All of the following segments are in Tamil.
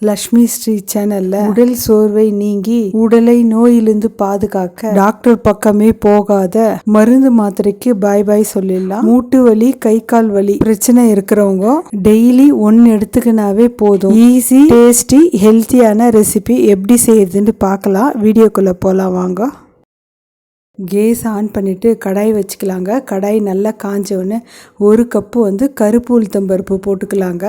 லக்ஷ்மி ஸ்ரீ சேனல்ல உடல் சோர்வை நீங்கி உடலை நோயிலிருந்து பாதுகாக்க டாக்டர் பக்கமே போகாத மருந்து மாத்திரைக்கு பாய் பாய் சொல்லிடலாம். மூட்டு வலி, கை கால் வலி பிரச்சனை இருக்கிறவங்க டெய்லி ஒன்னு எடுத்துக்கினாவே போதும். ஈஸி, டேஸ்டி, ஹெல்த்தியான ரெசிபி எப்படி செய்யறதுன்னு பார்க்கலாம். வீடியோக்குள்ள போலாம் வாங்க. கேஸ் ஆன் பண்ணிவிட்டு கடாய் வச்சுக்கலாங்க. கடாய் நல்லா காஞ்சவுடனே 1 கப்பு கருப்பு உளுத்தம்பருப்பு போட்டுக்கலாங்க.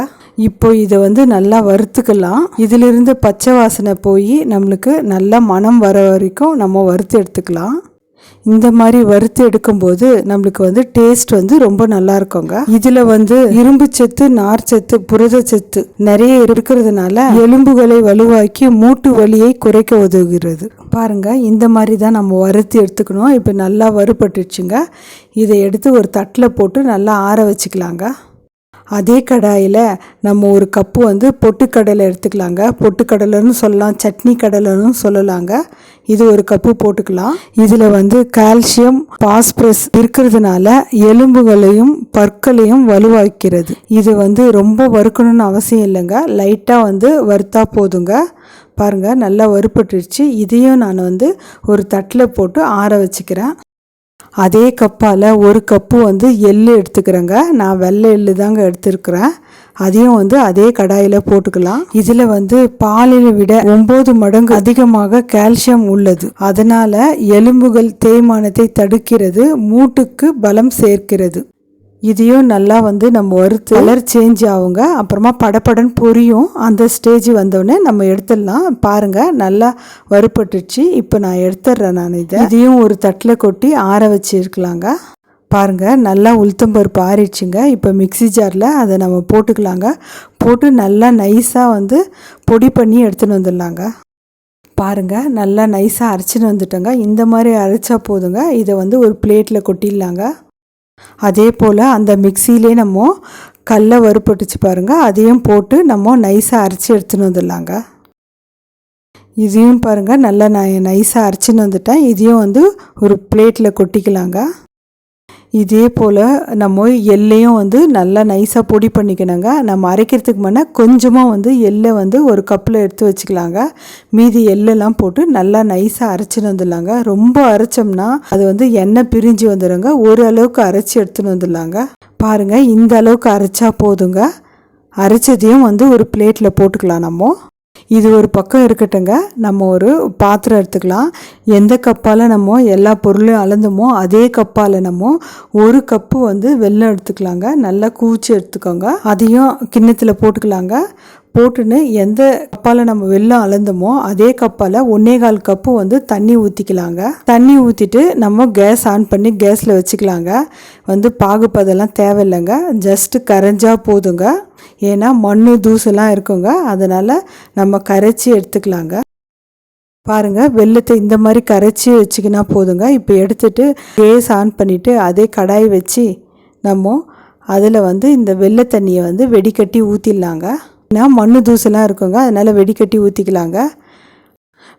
இப்போ இதை நல்லா வறுத்துக்கலாம். இதிலிருந்து பச்சை வாசனை போய் நம்மளுக்கு நல்லா மனம் வர வரைக்கும் நம்ம வறுத்து எடுத்துக்கலாம். இந்த மாதிரி வறுத்து எடுக்கும்போது நம்மளுக்கு டேஸ்ட் ரொம்ப நல்லா இருக்குங்க. இதில் இரும்பு சத்து, நார் சத்து, புரதச்சத்து நிறைய இருக்கிறதுனால எலும்புகளை வலுவாக்கி மூட்டு வலியை குறைக்க உதவுகிறது. பாருங்க, இந்த மாதிரி தான் நம்ம வறுத்து எடுத்துக்கணும். இப்போ நல்லா வறுபட்டுச்சுங்க. இதை எடுத்து ஒரு தட்டில் போட்டு நல்லா ஆற வச்சுக்கலாங்க. அதே கடாயில் நம்ம 1 கப்பு பொட்டுக்கடலை எடுத்துக்கலாங்க. பொட்டுக்கடலைன்னு சொல்லலாம், சட்னி கடலைன்னு சொல்லலாங்க. இது 1 கப்பு போட்டுக்கலாம். இதில் கால்சியம், பாஸ்பரஸ் இருக்கிறதுனால எலும்புகளையும் பற்களையும் வலுவாக்கிறது. இது ரொம்ப வறுக்கணும்னு அவசியம் இல்லைங்க. லைட்டாக வறுத்தா போதுங்க. பாருங்கள், நல்லா வறுப்பட்டுருச்சு. இதையும் நான் ஒரு தட்டில் போட்டு ஆற வச்சுக்கிறேன். அதே கப்பால் 1 கப்பு எள்ளு எடுத்துக்கிறேங்க. நான் வெள்ளை எள்ளு தாங்க எடுத்துருக்கிறேன். அதையும் அதே கடாயில் போட்டுக்கலாம். இதில் பாலினை விட 9 மடங்கு அதிகமாக கால்சியம் உள்ளது. அதனால் எலும்புகள் தேய்மானத்தை தடுக்கிறது, மூட்டுக்கு பலம் சேர்க்கிறது. இதையும் நல்லா நம்ம வறுத்து கலர் சேஞ்ச் ஆகுங்க. அப்புறமா படப்படன்னு பொரியும். அந்த ஸ்டேஜ் வந்தோடனே நம்ம எடுத்துடலாம். பாருங்கள், நல்லா வறுப்பட்டுச்சு. இப்போ நான் எடுத்துடுறேன். இதையும் ஒரு தட்டில் கொட்டி ஆற வச்சுருக்கலாங்க. பாருங்கள், நல்லா உளுத்தம்பருப்பு ஆறிடுச்சுங்க. இப்போ மிக்ஸி ஜாரில் அதை நம்ம போட்டுக்கலாங்க. போட்டு நல்லா நைஸாக பொடி பண்ணி எடுத்துன்னு வந்துடலாங்க. பாருங்கள், நல்லா நைஸாக அரைச்சின்னு வந்துட்டோங்க. இந்த மாதிரி அரைச்சா போதுங்க. இதை ஒரு பிளேட்டில் கொட்டிடலாங்க. அதே போல் அந்த மிக்சியிலே நம்ம கடலை வறுப்பட்டுச்சு பாருங்கள், அதையும் போட்டு நம்ம நைஸாக அரைச்சி எடுத்துன்னு வந்துடலாங்க. இதையும் பாருங்கள், நல்லா நான் நைஸாக அரைச்சின்னு வந்துட்டேன். இதையும் ஒரு பிளேட்டில் கொட்டிக்கலாங்க. இதே போல் நம்ம எள்ளையும் நல்லா நைஸாக பொடி பண்ணிக்கணுங்க. நம்ம அரைக்கிறதுக்கு முன்னே கொஞ்சமாக எள்ளை 1 கப்பில் எடுத்து வச்சுக்கலாங்க. மீதி எள்ளெல்லாம் போட்டு நல்லா நைஸாக அரைச்சின்னு வந்துடலாங்க. ரொம்ப அரைச்சோம்னா அது எண்ணெய் பிரிஞ்சு வந்துடுங்க. ஓரளவுக்கு அரைச்சி எடுத்துன்னு வந்துடலாங்க. பாருங்கள், இந்த அளவுக்கு அரைச்சா போதுங்க. அரைச்சதையும் ஒரு பிளேட்டில் போட்டுக்கலாம். நம்ம இது ஒரு பக்கம் இருக்கட்டுங்க. நம்ம ஒரு பாத்திரம் எடுத்துக்கலாம். எந்த கப்பால் நம்ம எல்லா பொருளையும் அளந்தோமோ அதே கப்பால் நம்ம 1 கப்பு வெல்லம் எடுத்துக்கலாங்க. நல்லா கூச்சி எடுத்துக்கோங்க. அதையும் கிண்ணத்தில் போட்டுக்கலாங்க. போட்டுன்னு எந்த கப்பால் நம்ம வெல்லம் அளந்தோமோ அதே கப்பால் 1/4 கப்பு தண்ணி ஊற்றிக்கலாங்க. தண்ணி ஊற்றிட்டு நம்ம கேஸ் ஆன் பண்ணி கேஸில் வச்சுக்கலாங்க. பாகுப்பதெல்லாம் தேவையில்லைங்க. ஜஸ்ட்டு கரைஞ்சா போதுங்க. ஏன்னா மண் தூசெல்லாம் இருக்குங்க. அதனால் நம்ம கரைச்சி எடுத்துக்கலாங்க. பாருங்கள், வெல்லத்தை இந்த மாதிரி கரைச்சி வச்சுக்கினா போதுங்க. இப்போ எடுத்துகிட்டு கேஸ் ஆன் பண்ணிவிட்டு அதே கடாய் வச்சு நம்ம அதில் இந்த வெள்ளை தண்ணியை வெடிக்கட்டி ஊற்றிடலாங்க. ஏன்னா மண் தூசெல்லாம் இருக்குங்க. அதனால் வெடிக்கட்டி ஊற்றிக்கலாங்க.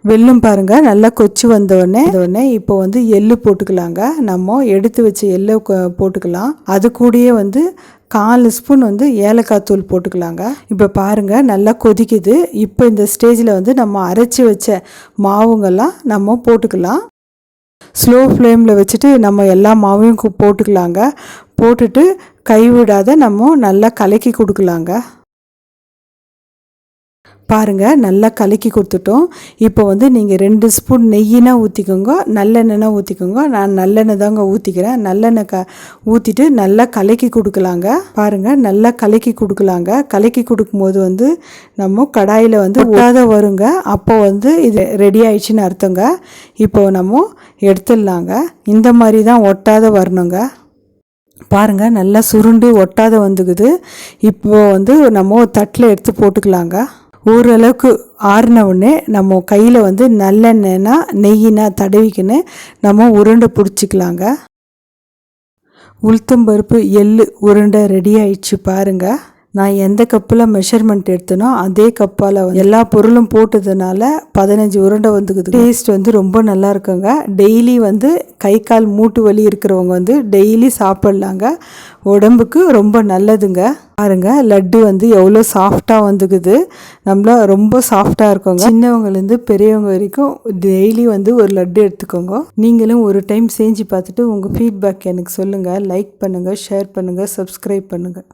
வெல்லம் பாருங்கள் நல்லா கொச்சி வந்தோடனே இப்போ எள்ளு போட்டுக்கலாங்க. நம்ம எடுத்து வச்ச எள்ளை போட்டுக்கலாம். அது கூடயே 1/4 ஸ்பூன் ஏலக்காய் தூள் போட்டுக்கலாங்க. இப்போ பாருங்கள், நல்லா கொதிக்குது. இப்போ இந்த ஸ்டேஜில் நம்ம அரைச்சி வச்ச மாவுங்கள்லாம் நம்ம போட்டுக்கலாம். ஸ்லோ ஃப்ளேமில் வச்சுட்டு நம்ம எல்லா மாவையும் போட்டுக்கலாங்க. போட்டுட்டு கைவிடாத நம்ம நல்லா கலக்கி கொடுக்கலாங்க. பாருங்கள், நல்லா கலக்கி கொடுத்துட்டோம். இப்போ நீங்கள் 2 ஸ்பூன் நெய்யினா ஊற்றிக்கோங்க, நல்லெண்ணெய்னா ஊற்றிக்கோங்க. நான் நல்லெண்ணெய் தாங்க ஊற்றிக்கிறேன். நல்லெண்ணெய் ஊற்றிட்டு நல்லா கலக்கி கொடுக்கலாங்க. பாருங்கள், நல்லா கலக்கி கொடுக்கலாங்க. கலக்கி கொடுக்கும்போது நம்ம கடாயில் ஒட்டாத வருங்க. அப்போ இது ரெடி ஆயிடுச்சுன்னு அர்த்தங்க. இப்போ நம்ம எடுத்துடலாங்க. இந்த மாதிரி தான் ஒட்டாத வரணுங்க. பாருங்கள், நல்லா சுருண்டு ஒட்டாத வந்துக்குது. இப்போ நம்ம தட்டில் எடுத்து போட்டுக்கலாங்க. ஓரளவுக்கு ஆறின உடனே நம்ம கையில் நல்லெண்ணெய்னா நெய்யினா தடவிக்கின்னு நம்ம உருண்டை பிடிச்சிக்கலாங்க. உளுத்தம்பருப்பு எள்ளு உருண்டை ரெடி ஆயிடுச்சு பாருங்கள். நான் எந்த கப்பில் மெஷர்மெண்ட் எடுத்தனோ அதே கப்பால் எல்லா பொருளும் போட்டதுனால 15 உருண்டை வந்துக்குது. டேஸ்ட் வந்து ரொம்ப நல்லா இருக்குங்க. டெய்லி வந்து கை கால் மூட்டு வலி இருக்கிறவங்க வந்து டெய்லி சாப்பிட்லாங்க. உடம்புக்கு ரொம்ப நல்லதுங்க. பாருங்க லட்டு வந்து எவ்வளோ சாஃப்டாக வந்துக்குது. நம்மள ரொம்ப சாஃப்டாக இருக்குங்க. சின்னவங்கலேருந்து பெரியவங்க வரைக்கும் டெய்லி வந்து ஒரு லட்டு எடுத்துக்கோங்க. நீங்களும் ஒரு டைம் செஞ்சு பார்த்துட்டு உங்கள் ஃபீட்பேக் எனக்கு சொல்லுங்கள். லைக் பண்ணுங்கள், ஷேர் பண்ணுங்கள், சப்ஸ்கிரைப் பண்ணுங்கள்.